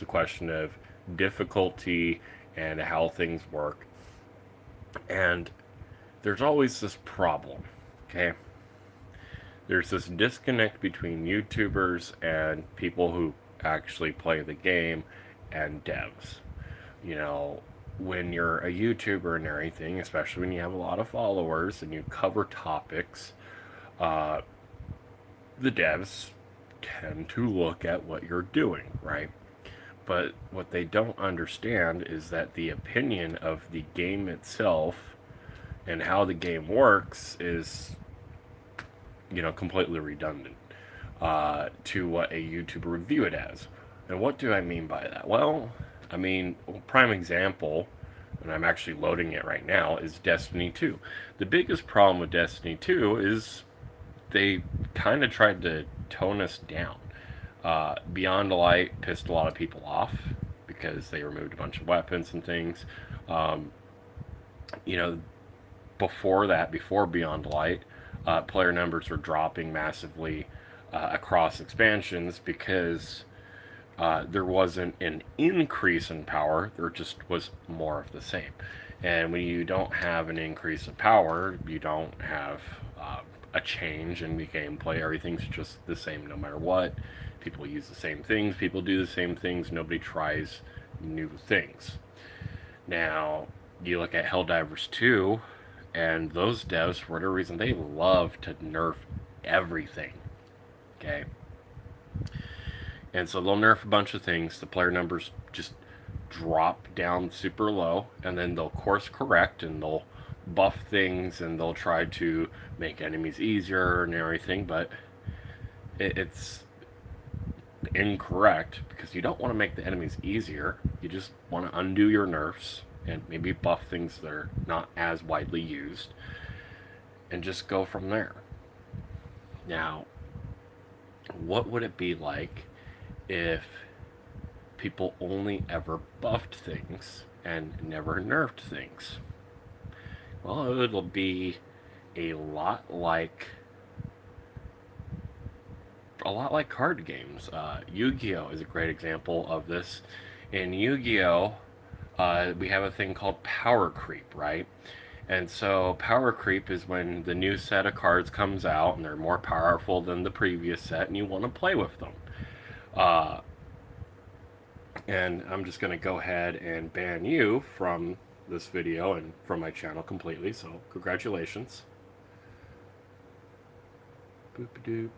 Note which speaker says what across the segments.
Speaker 1: a question of difficulty and how things work. And there's always this problem, okay? There's this disconnect between YouTubers and people who actually play the game and devs. You know, when you're a YouTuber and everything, especially when you have a lot of followers and you cover topics, uh, the devs tend to look at what you're doing, right? But what they don't understand is that the opinion of the game itself and how the game works is, completely redundant to what a YouTuber would view it as. And what do I mean by that? Well, prime example, and I'm actually loading it right now, is Destiny 2. The biggest problem with Destiny 2 is they kind of tried to tone us down. Beyond Light pissed a lot of people off because they removed a bunch of weapons and things. Um, you know, before that, before Beyond Light, player numbers were dropping massively across expansions because there wasn't an increase in power, there just was more of the same. And when you don't have an increase in power, you don't have a change in the gameplay. Everything's just the same no matter what. People use the same things, people do the same things, nobody tries new things. Now, you look at Helldivers 2, and those devs, for whatever reason, they love to nerf everything. Okay? And so they'll nerf a bunch of things. The player numbers just drop down super low, and then they'll course correct and they'll buff things and they'll try to make enemies easier and everything, but it's incorrect because you don't want to make the enemies easier. You just want to undo your nerfs and maybe buff things that are not as widely used and just go from there. Now, what would it be like if people only ever buffed things and never nerfed things? Well, it'll be a lot like card games. Yu-Gi-Oh is a great example of this. In Yu-Gi-Oh, we have a thing called power creep, right? And so power creep is when the new set of cards comes out and they're more powerful than the previous set, and you want to play with them. Uh, and I'm just going to go ahead and ban you from this video and from my channel completely, so congratulations. Boop-a-doop.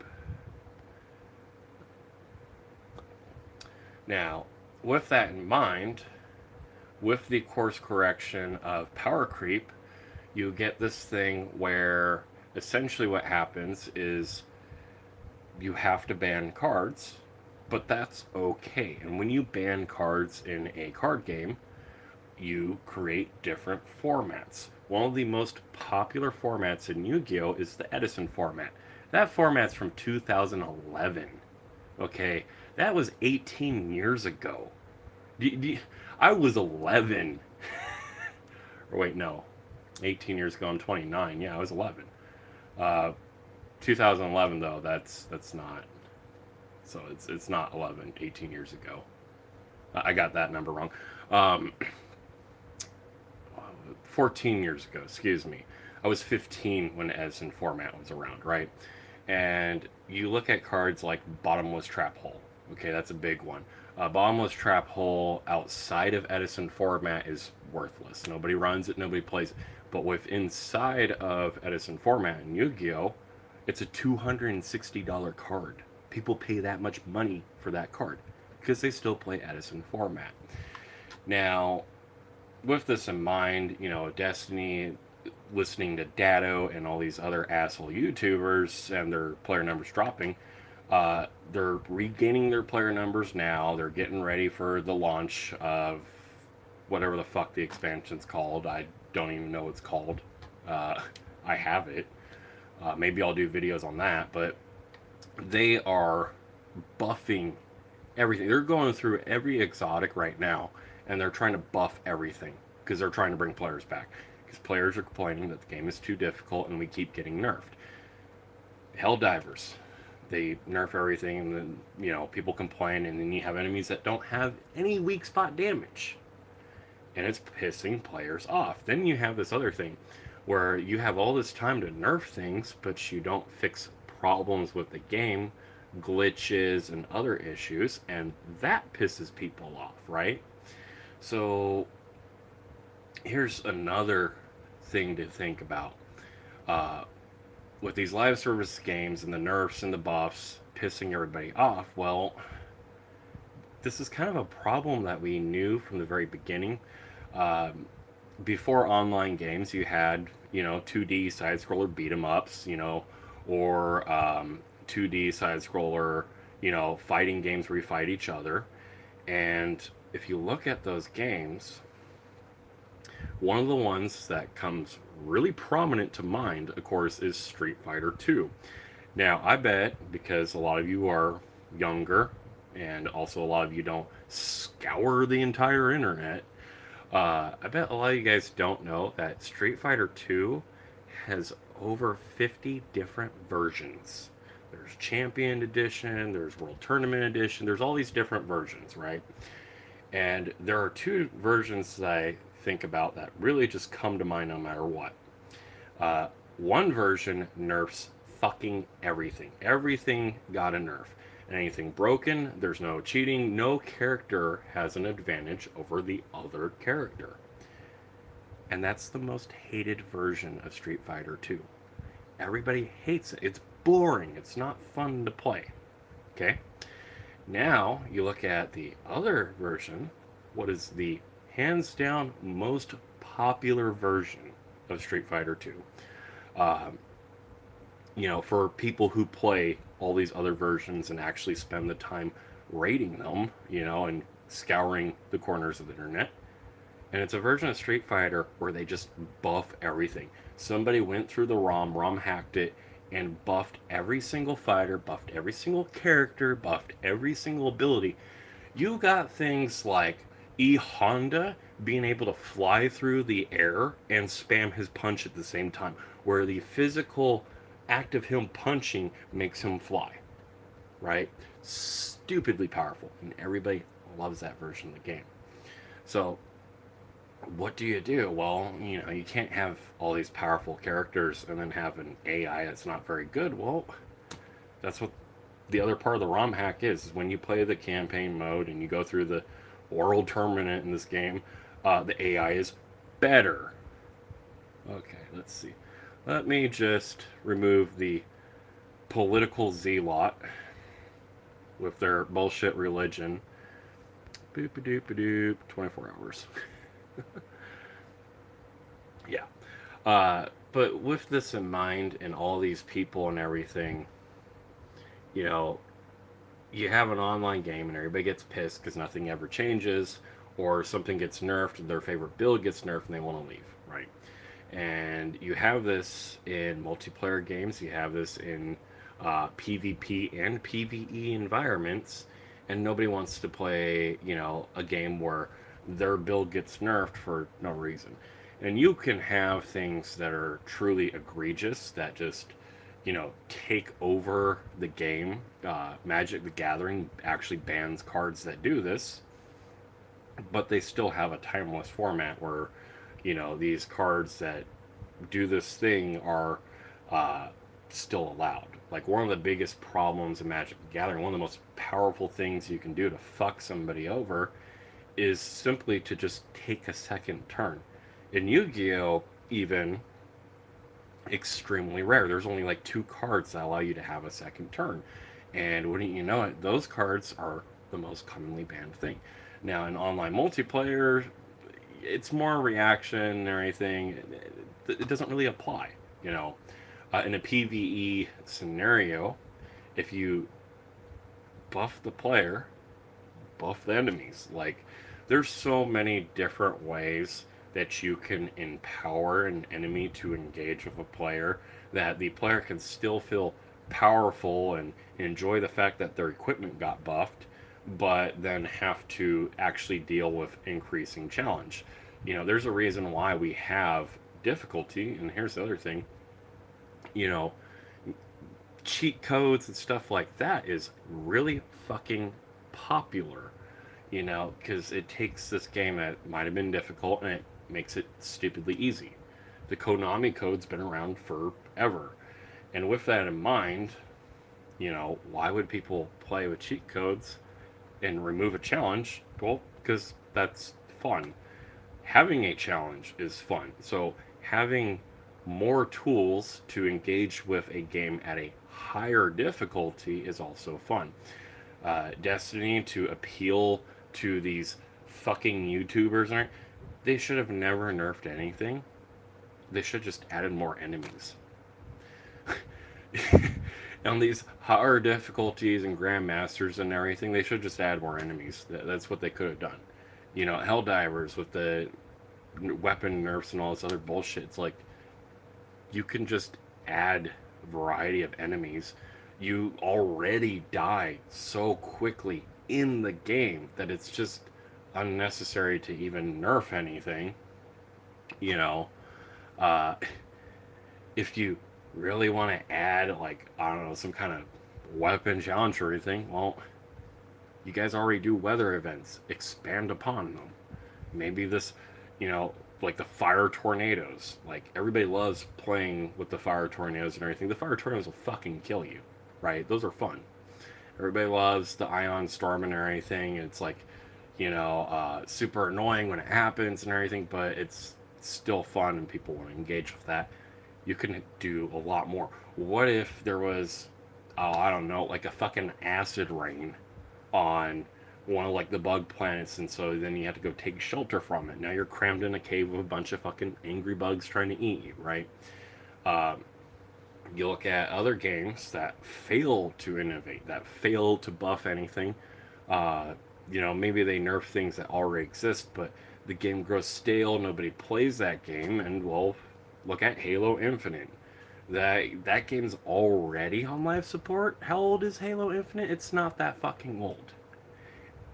Speaker 1: Now, with that in mind, with the course correction of power creep, you get this thing where essentially what happens is you have to ban cards, but that's okay. And when you ban cards in a card game, you create different formats. One of the most popular formats in Yu-Gi-Oh! Is the Edison format. That format's from 2011. Okay, that was 18 years ago. I was 11. Or wait, no. 18 years ago, I'm 29. Yeah, I was 11. Uh, 2011 though, that's not. So it's not 11, 18 years ago. I got that number wrong. Um, 14 years ago, excuse me. I was 15 when Edison format was around, right? And you look at cards like Bottomless Trap Hole. Okay, that's a big one. Bottomless Trap Hole outside of Edison format is worthless. Nobody runs it, nobody plays it. But with inside of Edison format in Yu-Gi-Oh, it's a $260 card. People pay that much money for that card because they still play Edison format. Now, with this in mind, Destiny, listening to Datto and all these other asshole YouTubers and their player numbers dropping, they're regaining their player numbers now. They're getting ready for the launch of whatever the fuck the expansion's called. I don't even know what it's called. I have it. Maybe I'll do videos on that, but they are buffing everything. They're going through every exotic right now, and they're trying to buff everything because they're trying to bring players back. Because players are complaining that the game is too difficult and we keep getting nerfed. Helldivers. They nerf everything, and then people complain, and then you have enemies that don't have any weak spot damage, and it's pissing players off. Then you have this other thing where you have all this time to nerf things, but you don't fix problems with the game, glitches and other issues, and that pisses people off, right? So here's another thing to think about. Uh, with these live service games and the nerfs and the buffs pissing everybody off, well, this is kind of a problem that we knew from the very beginning. Um, Before online games, you had 2D side scroller beat 'em ups, or 2D side scroller, fighting games where you fight each other. And if you look at those games, one of the ones that comes really prominent to mind, of course, is Street Fighter 2. Now, I bet because a lot of you are younger and also a lot of you don't scour the entire internet, I bet a lot of you guys don't know that Street Fighter 2 has over 50 different versions. There's Champion Edition, there's World Tournament Edition, there's all these different versions, right? And there are two versions that I think about that really just come to mind no matter what. Uh, One version nerfs fucking everything. Everything got a nerf. And anything broken, there's no cheating. No character has an advantage over the other character. And that's the most hated version of Street Fighter 2. Everybody hates it. It's boring. It's not fun to play. Okay? Now, you look at the other version, what is the hands down most popular version of Street Fighter 2? Um, for people who play all these other versions and actually spend the time rating them, and scouring the corners of the internet. And it's a version of Street Fighter where they just buff everything. Somebody went through the ROM hacked it, and buffed every single fighter, buffed every single character, buffed every single ability. You got things like E Honda being able to fly through the air and spam his punch at the same time, where the physical act of him punching makes him fly, right? Stupidly powerful, and everybody loves that version of the game. So, what do you do? Well, you can't have all these powerful characters and then have an AI that's not very good. Well, that's what the other part of the ROM hack is when you play the campaign mode and you go through the world tournament in this game, the AI is better. Okay, let's see. Let me just remove the political zealot with their bullshit religion. Boop a doop a doop. 24 hours. Yeah. But with this in mind and all these people and everything, you know, you have an online game and everybody gets pissed because nothing ever changes, or something gets nerfed and their favorite build gets nerfed and they want to leave, right? And you have this in multiplayer games, you have this in PvP and PvE environments, and nobody wants to play, a game where their build gets nerfed for no reason. And you can have things that are truly egregious that just, take over the game. Magic the Gathering actually bans cards that do this, but they still have a timeless format where, these cards that do this thing are still allowed. Like, one of the biggest problems in Magic the Gathering, one of the most powerful things you can do to fuck somebody over, is simply to just take a second turn. In Yu-Gi-Oh, even, extremely rare. There's only like 2 cards that allow you to have a second turn. And wouldn't you know it, those cards are the most commonly banned thing. Now, in online multiplayer, it's more reaction or anything. It doesn't really apply, in a PvE scenario, if you buff the player, buff the enemies. Like, there's so many different ways that you can empower an enemy to engage with a player that the player can still feel powerful and enjoy the fact that their equipment got buffed, but then have to actually deal with increasing challenge. There's a reason why we have difficulty, and here's the other thing, you know, cheat codes and stuff like that is really fucking popular, you know, because it takes this game that might have been difficult and it makes it stupidly easy. The Konami code's been around forever. And with that in mind, you know, why would people play with cheat codes and remove a challenge? Well, because that's fun. Having a challenge is fun. So having more tools to engage with a game at a higher difficulty is also fun. Destiny, to appeal to these fucking YouTubers, and they should have never nerfed anything. They should just added more enemies. On these higher difficulties and grandmasters and everything, they should just add more enemies. That's what they could have done. You know, Helldivers with the weapon nerfs and all this other bullshit. It's like you can just add a variety of enemies. You already die so quickly in the game that it's just unnecessary to even nerf anything. You know, uh, if you really want to add, like, I don't know, some kind of weapon challenge or anything, well, you guys already do weather events. Expand upon them. Maybe this, you know, like the fire tornadoes. Like, everybody loves playing with the fire tornadoes and everything. The fire tornadoes will fucking kill you, right? Those are fun. Everybody loves the ion storm and everything. It's like, you know, super annoying when it happens and everything, but it's still fun and people want to engage with that. You can do a lot more. What if there was, oh, I don't know, like a fucking acid rain on one of like the bug planets, and so then you have to go take shelter from it. Now you're crammed in a cave with a bunch of fucking angry bugs trying to eat you, right? Uh, you look at other games that fail to innovate, that fail to buff anything. Uh, you know, maybe they nerf things that already exist, but the game grows stale. Nobody plays that game, and well, look at Halo Infinite. That game's already on life support. How old is Halo Infinite? It's not that fucking old.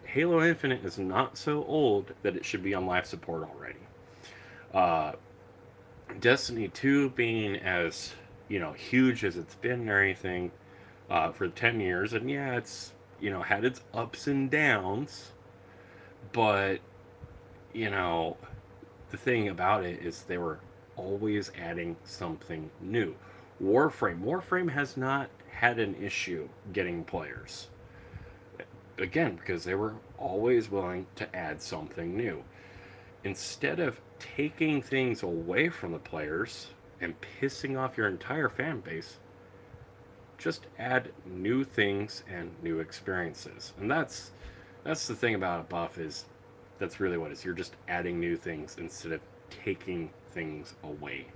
Speaker 1: Halo Infinite is not so old that it should be on life support already. Uh, Destiny 2 being as, you know, huge as it's been and everything for 10 years, and yeah, it's, you know, had its ups and downs, but, you know, the thing about it is they were always adding something new. Warframe has not had an issue getting players. Again, because they were always willing to add something new. Instead of taking things away from the players and pissing off your entire fan base, just add new things and new experiences. And that's the thing about a buff, is that's really what it is. You're just adding new things instead of taking things away